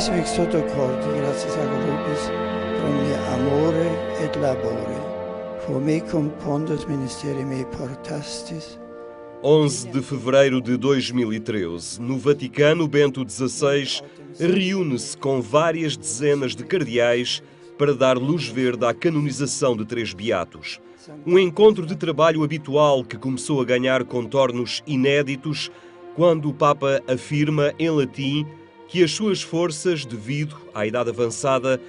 Visvik sottocordi, grazie Sacro Rubis, pro mia amore et labore, for me compondos ministeri me portastis. 11 de fevereiro de 2013, no Vaticano, Bento XVI reúne-se com várias dezenas de cardeais para dar luz verde à canonização de 3 beatos. Um encontro de trabalho habitual que começou a ganhar contornos inéditos quando o Papa afirma, em latim, que as suas forças, devido à idade avançada,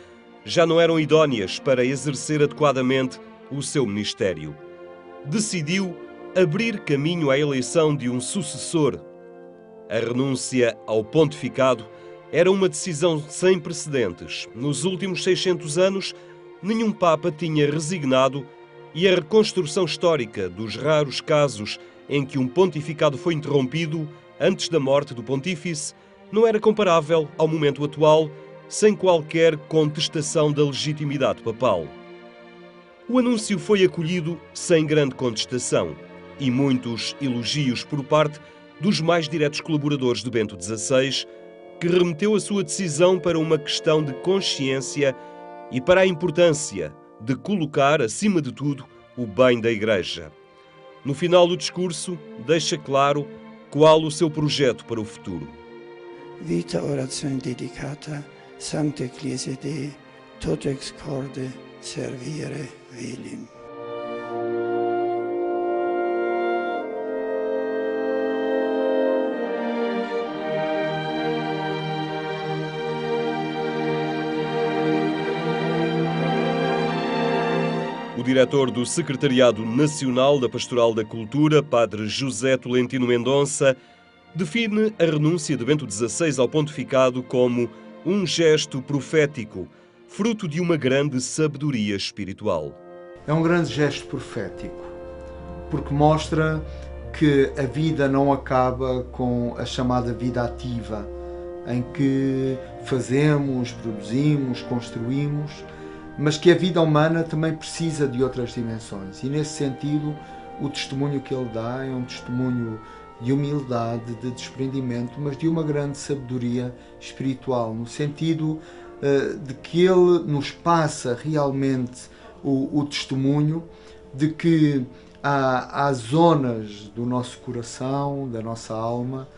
já não eram idóneas para exercer adequadamente o seu ministério. Decidiu abrir caminho à eleição de um sucessor. A renúncia ao pontificado era uma decisão sem precedentes. Nos últimos 600 anos, nenhum Papa tinha resignado e a reconstrução histórica dos raros casos em que um pontificado foi interrompido antes da morte do pontífice não era comparável ao momento atual, sem qualquer contestação da legitimidade papal. O anúncio foi acolhido sem grande contestação e muitos elogios por parte dos mais diretos colaboradores de Bento XVI, que remeteu a sua decisão para uma questão de consciência e para a importância de colocar, acima de tudo, o bem da Igreja. No final do discurso, deixa claro qual o seu projeto para o futuro. Vita orazione dedicata, Sancta Ecclesia Dei, tot ex corde servire velim. O diretor do Secretariado Nacional da Pastoral da Cultura, Padre José Tolentino Mendonça, define a renúncia de Bento XVI ao pontificado como um gesto profético, fruto de uma grande sabedoria espiritual. É um grande gesto profético, porque mostra que a vida não acaba com a chamada vida ativa, em que fazemos, produzimos, construímos, mas que a vida humana também precisa de outras dimensões. E nesse sentido, o testemunho que ele dá é um testemunho de humildade, de desprendimento, mas de uma grande sabedoria espiritual, no sentido de que ele nos passa realmente o testemunho de que há zonas do nosso coração, da nossa alma,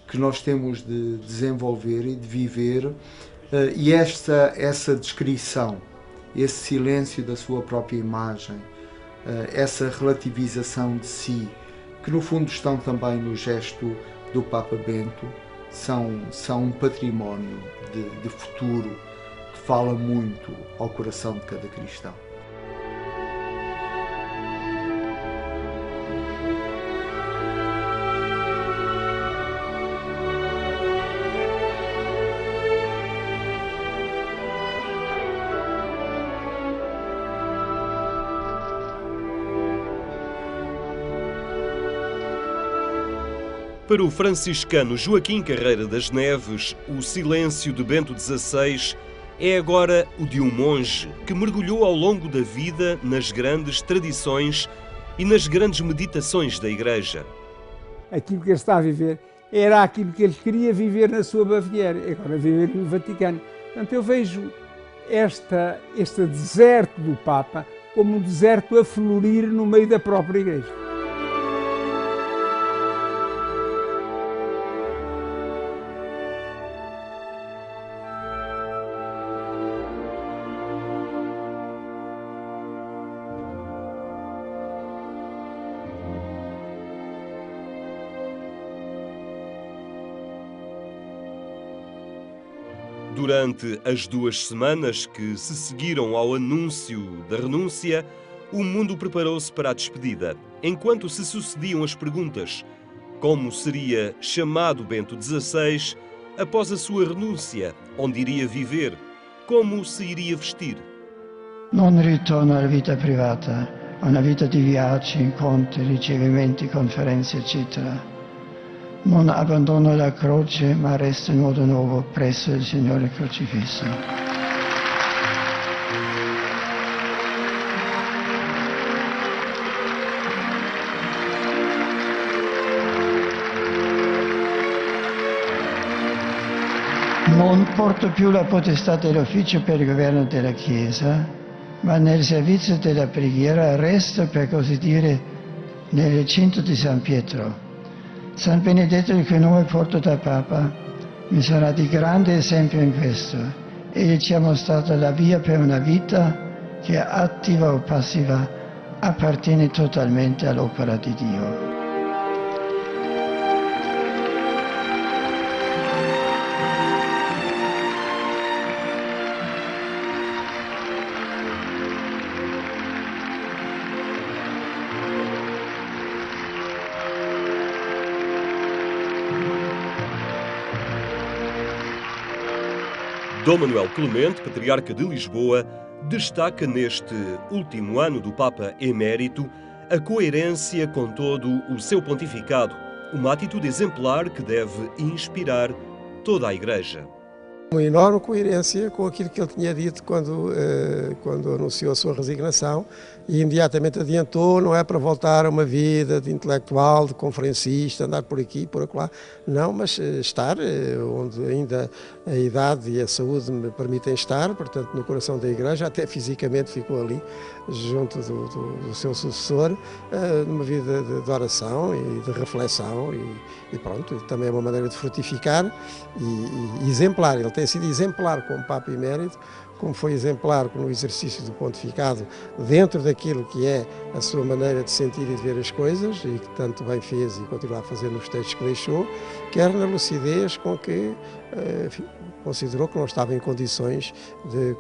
que nós temos de desenvolver e de viver, e essa descrição, esse silêncio da sua própria imagem, essa relativização de si, que no fundo estão também no gesto do Papa Bento, são um património de futuro que fala muito ao coração de cada cristão. Para o franciscano Joaquim Carreira das Neves, o silêncio de Bento XVI é agora o de um monge que mergulhou ao longo da vida nas grandes tradições e nas grandes meditações da Igreja. Aquilo que ele está a viver era aquilo que ele queria viver na sua Baviera, agora viver no Vaticano. Portanto, eu vejo este deserto do Papa como um deserto a florir no meio da própria Igreja. Durante as 2 semanas que se seguiram ao anúncio da renúncia, o mundo preparou-se para a despedida, enquanto se sucediam as perguntas: como seria chamado Bento XVI após a sua renúncia? Onde iria viver? Como se iria vestir? Non ritorno alla vita privata, a una vita di viaggi, incontri, ricevimenti, conferenze, eccetera. Non abbandono la croce, ma resto in modo nuovo presso il Signore crocifisso. Non porto più la potestà dell'ufficio per il governo della Chiesa, ma nel servizio della preghiera resto, per così dire, nel recinto di San Pietro. San Benedetto, il cui nome porto da Papa, mi sarà di grande esempio in questo. Egli ci ha mostrato la via per una vita che, attiva o passiva, appartiene totalmente all'opera di Dio. Dom Manuel Clemente, patriarca de Lisboa, destaca neste último ano do Papa Emérito a coerência com todo o seu pontificado, uma atitude exemplar que deve inspirar toda a Igreja. Uma enorme coerência com aquilo que ele tinha dito quando anunciou a sua resignação e imediatamente adiantou, não é para voltar a uma vida de intelectual, de conferencista, andar por aqui, por acolá, não, mas estar onde ainda a idade e a saúde me permitem estar, portanto no coração da Igreja, até fisicamente ficou ali, junto do seu sucessor, numa vida de oração e de reflexão e pronto, também é uma maneira de frutificar e exemplar. Ele tem sido exemplar como Papa Emérito, como foi exemplar no exercício do pontificado dentro daquilo que é a sua maneira de sentir e de ver as coisas e que tanto bem fez e continua a fazer nos textos que deixou, quer na lucidez com que enfim, considerou que não estava em condições de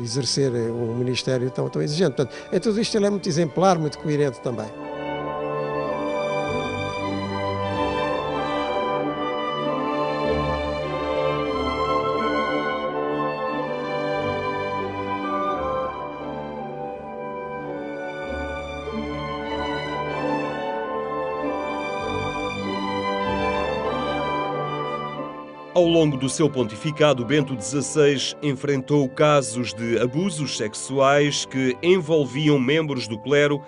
exercer um ministério tão exigente. Portanto, em tudo isto ele é muito exemplar, muito coerente também. Ao longo do seu pontificado, Bento XVI enfrentou casos de abusos sexuais que envolviam membros do clero,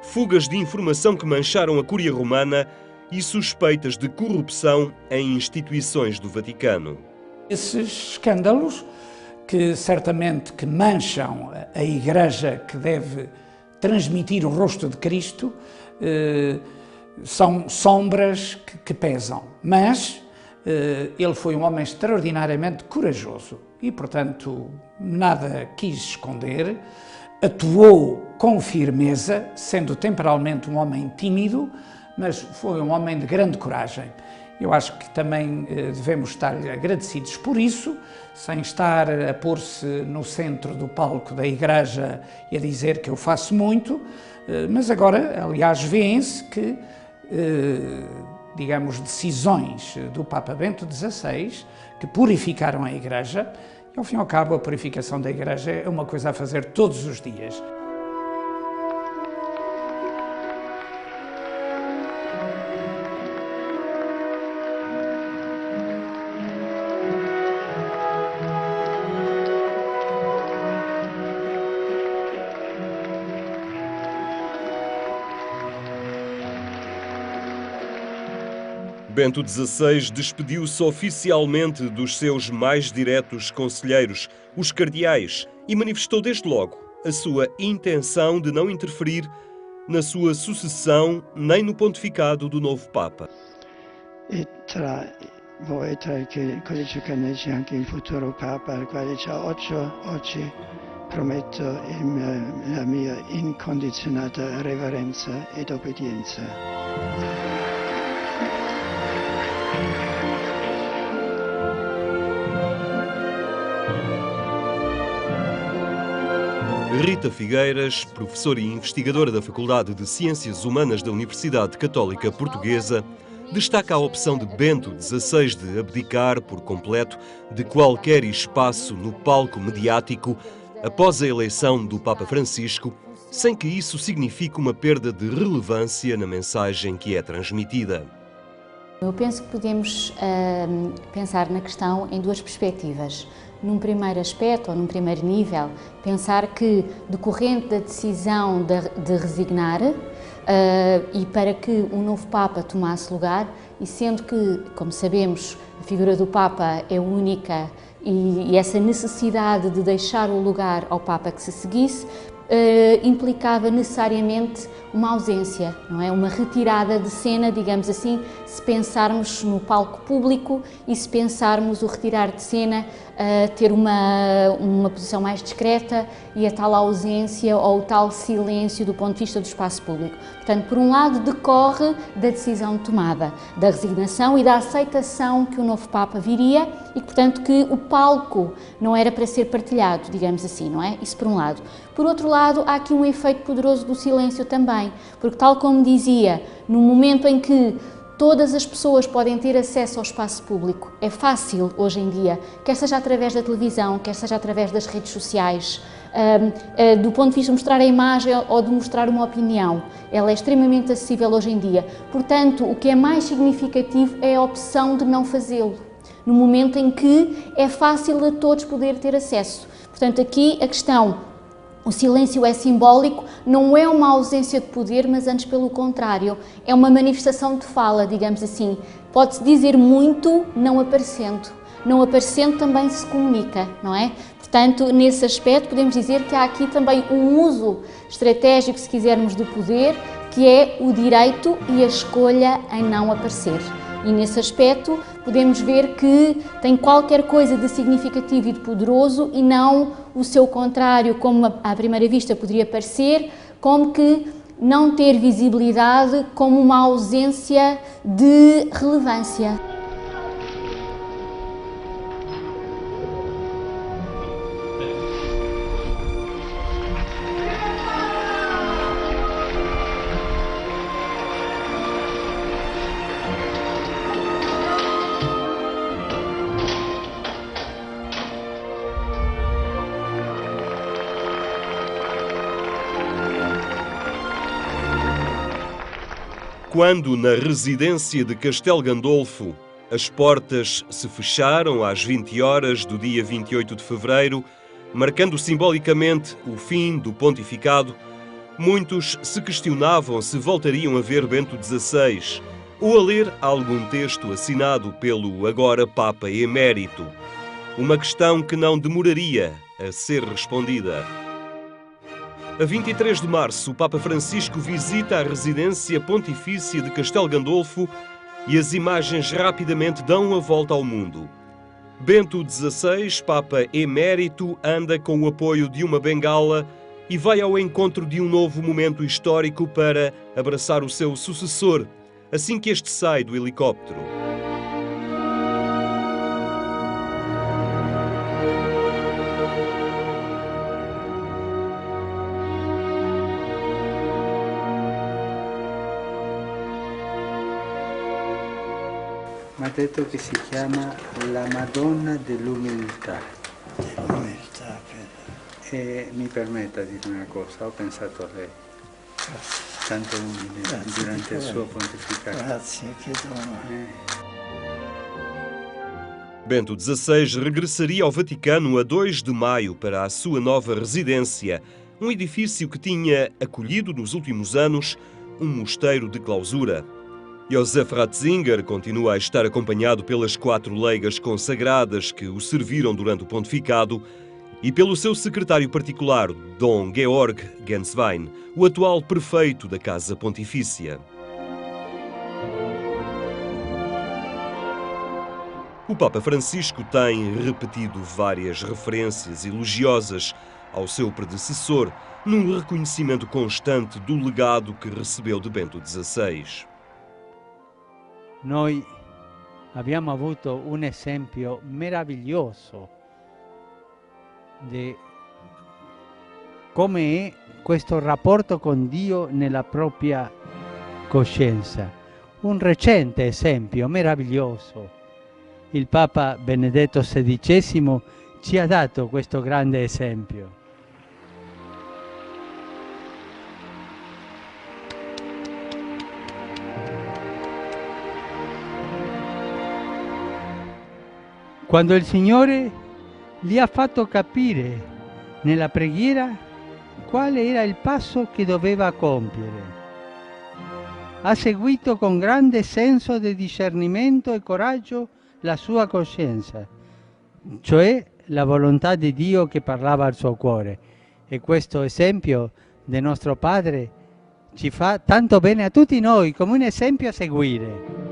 fugas de informação que mancharam a Cúria Romana e suspeitas de corrupção em instituições do Vaticano. Esses escândalos, que certamente que mancham a Igreja que deve transmitir o rosto de Cristo, são sombras que pesam, mas ele foi um homem extraordinariamente corajoso e, portanto, nada quis esconder, atuou com firmeza, sendo temporalmente um homem tímido, mas foi um homem de grande coragem. Eu acho que também devemos estar agradecidos por isso, sem estar a pôr-se no centro do palco da Igreja e a dizer que eu faço muito, mas agora, aliás, vêem-se que digamos, decisões do Papa Bento XVI que purificaram a Igreja e, ao fim e ao cabo, a purificação da Igreja é uma coisa a fazer todos os dias. Bento XVI despediu-se oficialmente dos seus mais diretos conselheiros, os cardeais, e manifestou desde logo a sua intenção de não interferir na sua sucessão nem no pontificado do novo Papa. E tra voi e tra i codici canonici anche il futuro Papa, al quale già oggi prometto la mia incondizionata reverenza ed obbedienza. Rita Figueiras, professora e investigadora da Faculdade de Ciências Humanas da Universidade Católica Portuguesa, destaca a opção de Bento XVI de abdicar por completo de qualquer espaço no palco mediático após a eleição do Papa Francisco, sem que isso signifique uma perda de relevância na mensagem que é transmitida. Eu penso que podemos pensar na questão em duas perspectivas. Num primeiro aspecto, ou num primeiro nível, pensar que, decorrente da decisão de resignar e para que o novo Papa tomasse lugar, e sendo que, como sabemos, a figura do Papa é única e essa necessidade de deixar o lugar ao Papa que se seguisse, implicava necessariamente uma ausência, não é? Uma retirada de cena, digamos assim, se pensarmos no palco público e se pensarmos o retirar de cena, ter uma posição mais discreta e a tal ausência ou o tal silêncio do ponto de vista do espaço público. Portanto, por um lado, decorre da decisão tomada, da resignação e da aceitação que o novo Papa viria e, portanto, que o palco não era para ser partilhado, digamos assim, não é? Isso por um lado. Por outro lado, há aqui um efeito poderoso do silêncio também, porque tal como dizia, no momento em que todas as pessoas podem ter acesso ao espaço público, é fácil hoje em dia, quer seja através da televisão, quer seja através das redes sociais, do ponto de vista de mostrar a imagem ou de mostrar uma opinião, ela é extremamente acessível hoje em dia. Portanto, o que é mais significativo é a opção de não fazê-lo, no momento em que é fácil a todos poder ter acesso. Portanto, aqui a questão, o silêncio é simbólico, não é uma ausência de poder, mas antes pelo contrário, é uma manifestação de fala, digamos assim. Pode-se dizer muito não aparecendo. Não aparecendo também se comunica, não é? Portanto, nesse aspecto podemos dizer que há aqui também um uso estratégico, se quisermos, do poder, que é o direito e a escolha em não aparecer. E nesse aspecto podemos ver que tem qualquer coisa de significativo e de poderoso e não o seu contrário, como à primeira vista poderia parecer, como que não ter visibilidade como uma ausência de relevância. Quando, na residência de Castel Gandolfo, as portas se fecharam às 20 horas do dia 28 de fevereiro, marcando simbolicamente o fim do pontificado, muitos se questionavam se voltariam a ver Bento XVI ou a ler algum texto assinado pelo agora Papa Emérito. Uma questão que não demoraria a ser respondida. A 23 de março, o Papa Francisco visita a residência pontifícia de Castel Gandolfo e as imagens rapidamente dão a volta ao mundo. Bento XVI, Papa Emérito, anda com o apoio de uma bengala e vai ao encontro de um novo momento histórico para abraçar o seu sucessor, assim que este sai do helicóptero. Mi ha detto che si chiama la Madonna dell'Umiltà. Umiltà, E mi permetta di dire una cosa, ho pensato a lei, tanto umile durante il suo pontificato. Grazie, che dono. Bento XVI regressaria ao Vaticano a 2 de maio para a sua nova residência, um edifício que tinha acolhido nos últimos anos um mosteiro de clausura. Josef Ratzinger continua a estar acompanhado pelas 4 leigas consagradas que o serviram durante o pontificado e pelo seu secretário particular, Dom Georg Genswein, o atual prefeito da Casa Pontifícia. O Papa Francisco tem repetido várias referências elogiosas ao seu predecessor, num reconhecimento constante do legado que recebeu de Bento XVI. Noi abbiamo avuto un esempio meraviglioso di come è questo rapporto con Dio nella propria coscienza. Un recente esempio meraviglioso. Il Papa Benedetto XVI ci ha dato questo grande esempio. Quando il Signore gli ha fatto capire nella preghiera quale era il passo che doveva compiere. ha seguito con grande senso di discernimento e coraggio la sua coscienza, cioè la volontà di Dio che parlava al suo cuore. E questo esempio del nostro Padre ci fa tanto bene a tutti noi, come un esempio a seguire.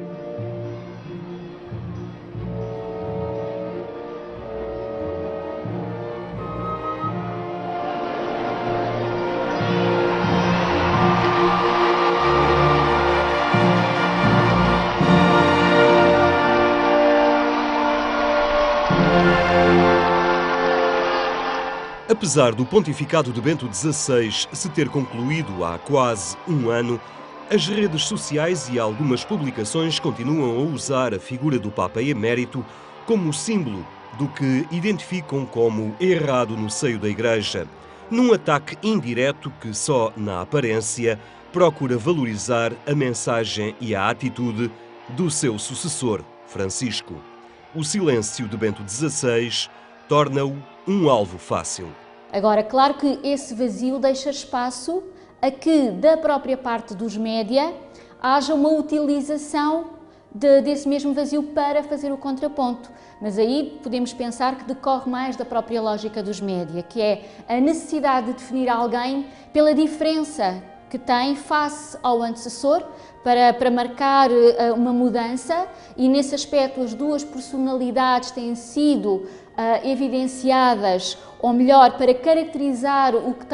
Apesar do pontificado de Bento XVI se ter concluído há quase um ano, as redes sociais e algumas publicações continuam a usar a figura do Papa Emérito como símbolo do que identificam como errado no seio da Igreja, num ataque indireto que só na aparência procura valorizar a mensagem e a atitude do seu sucessor, Francisco. O silêncio de Bento XVI torna-o um alvo fácil. Agora, claro que esse vazio deixa espaço a que, da própria parte dos média, haja uma utilização desse mesmo vazio para fazer o contraponto. Mas aí podemos pensar que decorre mais da própria lógica dos média, que é a necessidade de definir alguém pela diferença que tem face ao antecessor, para marcar uma mudança, e nesse aspecto as duas personalidades têm sido evidenciadas, ou melhor, para caracterizar o que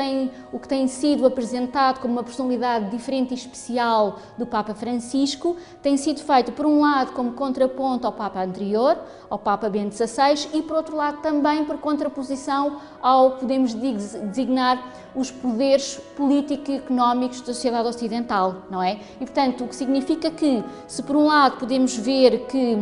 tem sido apresentado como uma personalidade diferente e especial do Papa Francisco, tem sido feito, por um lado, como contraponto ao Papa anterior, ao Papa Bento XVI, e por outro lado também por contraposição ao, podemos designar, os poderes político e económicos da sociedade ocidental, não é? E, portanto, o que significa que, se por um lado podemos ver que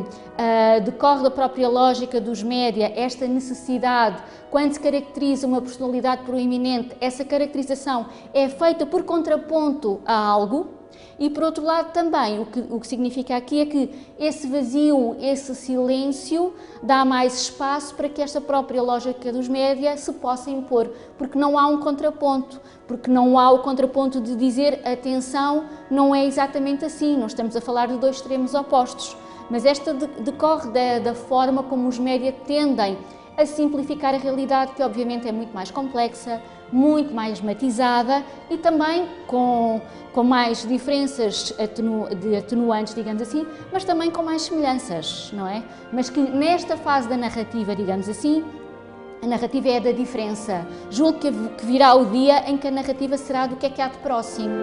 decorre da própria lógica dos média esta necessidade, quando se caracteriza uma personalidade proeminente, essa caracterização é feita por contraponto a algo, e por outro lado também o que significa aqui é que esse vazio, esse silêncio dá mais espaço para que esta própria lógica dos média se possa impor, porque não há um contraponto, porque não há o contraponto de dizer atenção, não é exatamente assim, não estamos a falar de dois extremos opostos, mas esta decorre da forma como os média tendem a simplificar a realidade, que obviamente é muito mais complexa, muito mais matizada e também com mais diferenças de atenuantes, digamos assim, mas também com mais semelhanças, não é? Mas que nesta fase da narrativa, digamos assim, a narrativa é da diferença. Julgo que virá o dia em que a narrativa será do que há de próximo.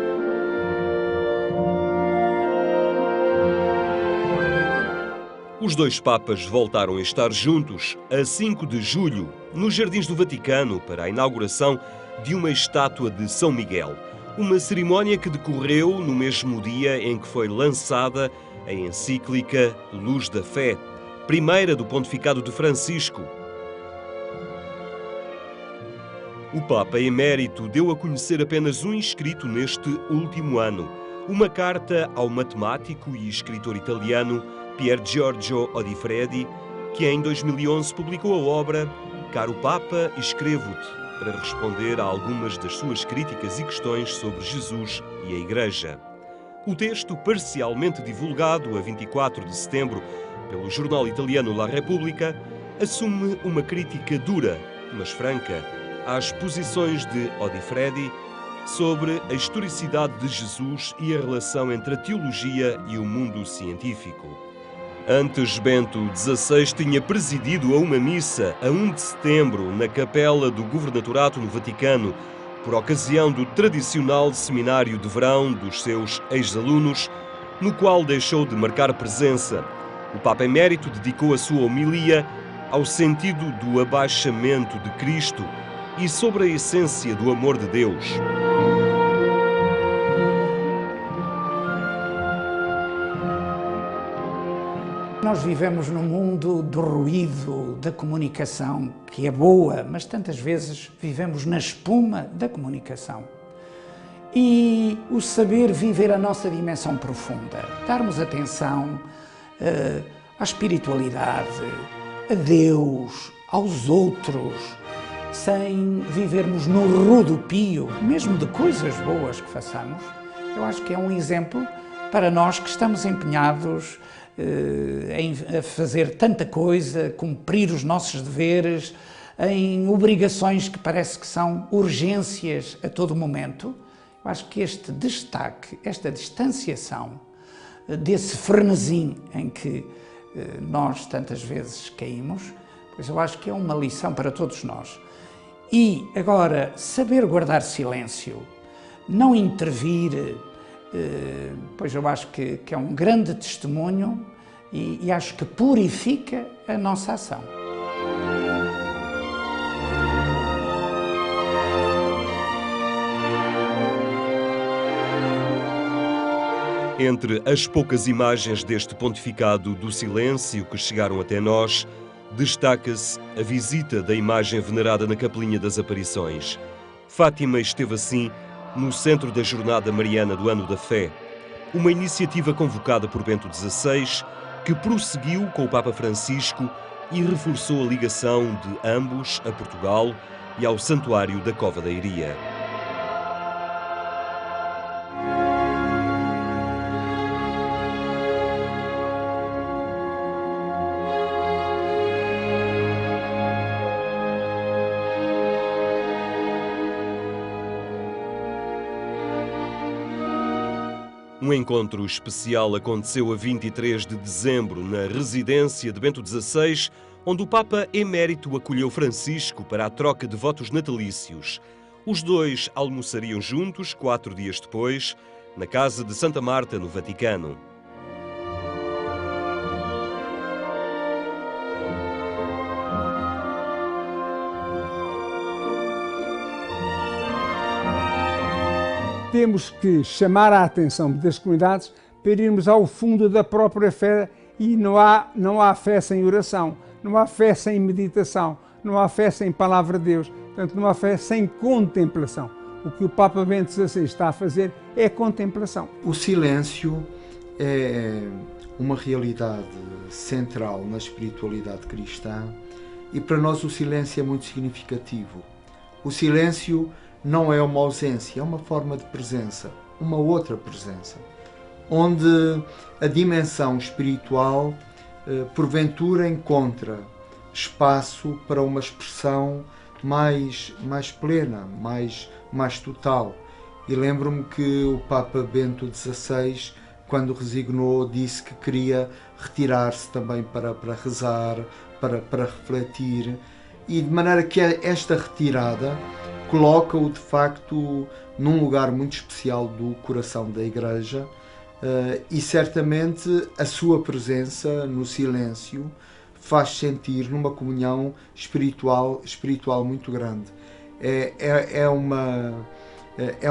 Os dois papas voltaram a estar juntos a 5 de julho, nos Jardins do Vaticano, para a inauguração de uma estátua de São Miguel. Uma cerimónia que decorreu no mesmo dia em que foi lançada a encíclica Luz da Fé, primeira do pontificado de Francisco. O Papa Emérito deu a conhecer apenas um escrito neste último ano, uma carta ao matemático e escritor italiano Pier Giorgio Odifredi, que em 2011 publicou a obra Caro Papa, escrevo-te, para responder a algumas das suas críticas e questões sobre Jesus e a Igreja. O texto, parcialmente divulgado a 24 de setembro pelo jornal italiano La Repubblica, assume uma crítica dura, mas franca, às posições de Odifredi sobre a historicidade de Jesus e a relação entre a teologia e o mundo científico. Antes, Bento XVI tinha presidido a uma missa a 1 de setembro na capela do Governatorato no Vaticano, por ocasião do tradicional seminário de verão dos seus ex-alunos, no qual deixou de marcar presença. O Papa Emérito dedicou a sua homilia ao sentido do abaixamento de Cristo e sobre a essência do amor de Deus. Nós vivemos num mundo do ruído, da comunicação, que é boa, mas tantas vezes vivemos na espuma da comunicação. E o saber viver a nossa dimensão profunda, darmos atenção à espiritualidade, a Deus, aos outros, sem vivermos no rodopio, mesmo de coisas boas que façamos, eu acho que é um exemplo para nós que estamos empenhados em fazer tanta coisa, cumprir os nossos deveres, em obrigações que parece que são urgências a todo momento. Eu acho que este destaque, esta distanciação desse frenesim em que nós tantas vezes caímos, pois eu acho que é uma lição para todos nós. E agora, saber guardar silêncio, não intervir, pois eu acho que é um grande testemunho e acho que purifica a nossa ação. Entre as poucas imagens deste pontificado do silêncio que chegaram até nós, destaca-se a visita da imagem venerada na Capelinha das Aparições. Fátima esteve assim no centro da Jornada Mariana do Ano da Fé, uma iniciativa convocada por Bento XVI que prosseguiu com o Papa Francisco e reforçou a ligação de ambos a Portugal e ao Santuário da Cova da Iria. Um encontro especial aconteceu a 23 de dezembro na residência de Bento XVI, onde o Papa Emérito acolheu Francisco para a troca de votos natalícios. Os dois almoçariam juntos 4 dias depois, na casa de Santa Marta, no Vaticano. Temos que chamar a atenção das comunidades para irmos ao fundo da própria fé e não há fé sem oração, não há fé sem meditação, não há fé sem palavra de Deus, portanto não há fé sem contemplação. O que o Papa Bento XVI está a fazer é contemplação. O silêncio é uma realidade central na espiritualidade cristã e para nós o silêncio é muito significativo. O silêncio não é uma ausência, é uma forma de presença, uma outra presença, onde a dimensão espiritual porventura encontra espaço para uma expressão mais plena, mais total. E lembro-me que o Papa Bento XVI, quando resignou, disse que queria retirar-se também para rezar, para refletir, e de maneira que esta retirada coloca-o de facto num lugar muito especial do coração da Igreja e certamente a sua presença no silêncio faz sentir numa comunhão espiritual muito grande. É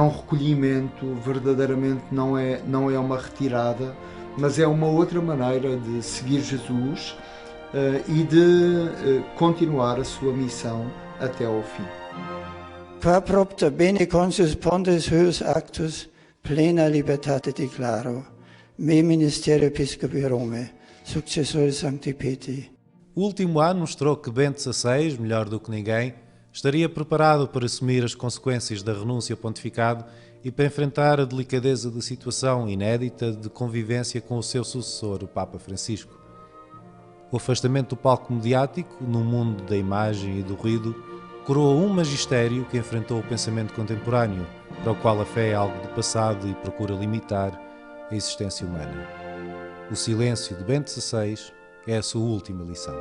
um recolhimento, verdadeiramente não é uma retirada, mas é uma outra maneira de seguir Jesus e de continuar a sua missão até ao fim. Qua propter bene consus pontes huius actus, plena libertate declaro, me ministerio episcopi Rome, successore Sancti Petri. O último ano mostrou que Bento XVI, melhor do que ninguém, estaria preparado para assumir as consequências da renúncia ao pontificado e para enfrentar a delicadeza da situação inédita de convivência com o seu sucessor, o Papa Francisco. O afastamento do palco mediático, no mundo da imagem e do ruído, coroou um magistério que enfrentou o pensamento contemporâneo, para o qual a fé é algo do passado e procura limitar a existência humana. O silêncio de Bento XVI é a sua última lição.